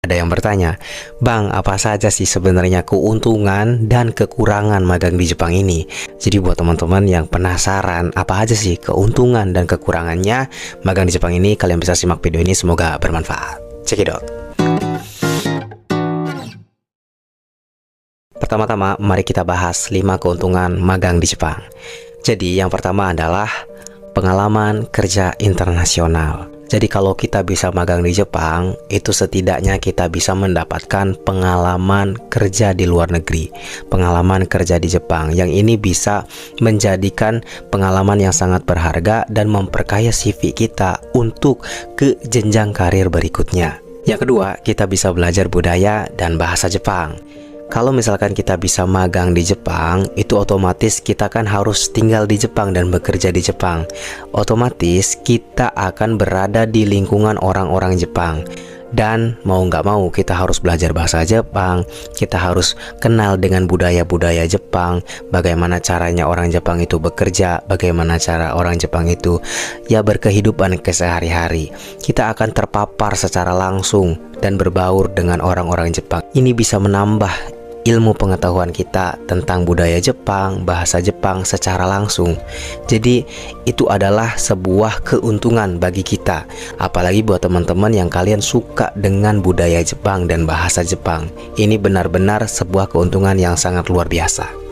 Ada yang bertanya, Bang, apa saja sih sebenarnya keuntungan dan kekurangan magang di Jepang ini? Jadi buat teman-teman yang penasaran, apa aja sih keuntungan dan kekurangannya magang di Jepang ini, kalian bisa simak video ini, semoga bermanfaat. Check it out. Pertama-tama, mari kita bahas 5 keuntungan magang di Jepang. Jadi yang pertama adalah pengalaman kerja internasional. Jadi kalau kita bisa magang di Jepang, itu setidaknya kita bisa mendapatkan pengalaman kerja di luar negeri, pengalaman kerja di Jepang, yang ini bisa menjadikan pengalaman yang sangat berharga dan memperkaya CV kita untuk ke jenjang karir berikutnya. Yang kedua, kita bisa belajar budaya dan bahasa Jepang. Kalau misalkan kita bisa magang di Jepang, itu otomatis kita kan harus tinggal di Jepang dan bekerja di Jepang. Otomatis kita akan berada di lingkungan orang-orang Jepang. Dan mau nggak mau kita harus belajar bahasa Jepang, kita harus kenal dengan budaya-budaya Jepang, bagaimana caranya orang Jepang itu bekerja, bagaimana cara orang Jepang itu ya berkehidupan kesehari-hari. Kita akan terpapar secara langsung dan berbaur dengan orang-orang Jepang. Ini bisa menambah ilmu pengetahuan kita tentang budaya Jepang, bahasa Jepang secara langsung. Jadi itu adalah sebuah keuntungan bagi kita. Apalagi buat teman-teman yang kalian suka dengan budaya Jepang dan bahasa Jepang. Ini benar-benar sebuah keuntungan yang sangat luar biasa.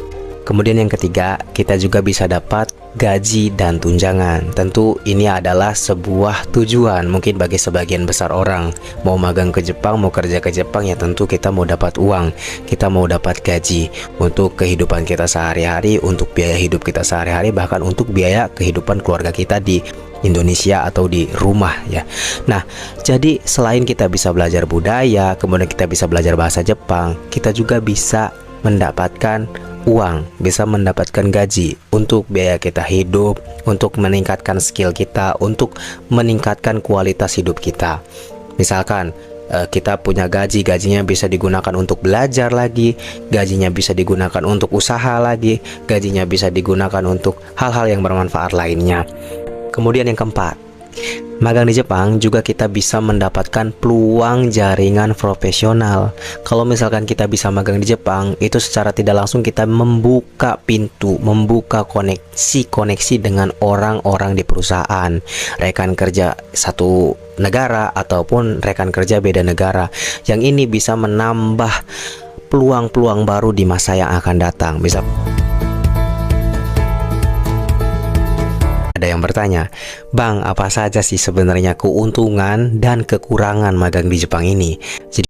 Kemudian yang ketiga, kita juga bisa dapat gaji dan tunjangan. Tentu ini adalah sebuah tujuan mungkin bagi sebagian besar orang. Mau magang ke Jepang, mau kerja ke Jepang, ya tentu kita mau dapat uang, kita mau dapat gaji untuk kehidupan kita sehari-hari, untuk biaya hidup kita sehari-hari, bahkan untuk biaya kehidupan keluarga kita di Indonesia atau di rumah ya. Nah, jadi selain kita bisa belajar budaya, kemudian kita bisa belajar bahasa Jepang, kita juga bisa mendapatkan uang, bisa mendapatkan gaji untuk biaya kita hidup, untuk meningkatkan skill kita, untuk meningkatkan kualitas hidup kita. Misalkan kita punya gajinya bisa digunakan untuk belajar lagi, gajinya bisa digunakan untuk usaha lagi, gajinya bisa digunakan untuk hal-hal yang bermanfaat lainnya. Kemudian yang keempat, magang di Jepang juga kita bisa mendapatkan peluang jaringan profesional. Kalau misalkan kita bisa magang di Jepang, itu secara tidak langsung kita membuka pintu, membuka koneksi dengan orang-orang di perusahaan, rekan kerja satu negara ataupun rekan kerja beda negara. Yang ini bisa menambah peluang-peluang baru di masa yang akan datang. Ada yang bertanya, Bang, apa saja sih sebenarnya keuntungan dan kekurangan magang di Jepang ini? Jadi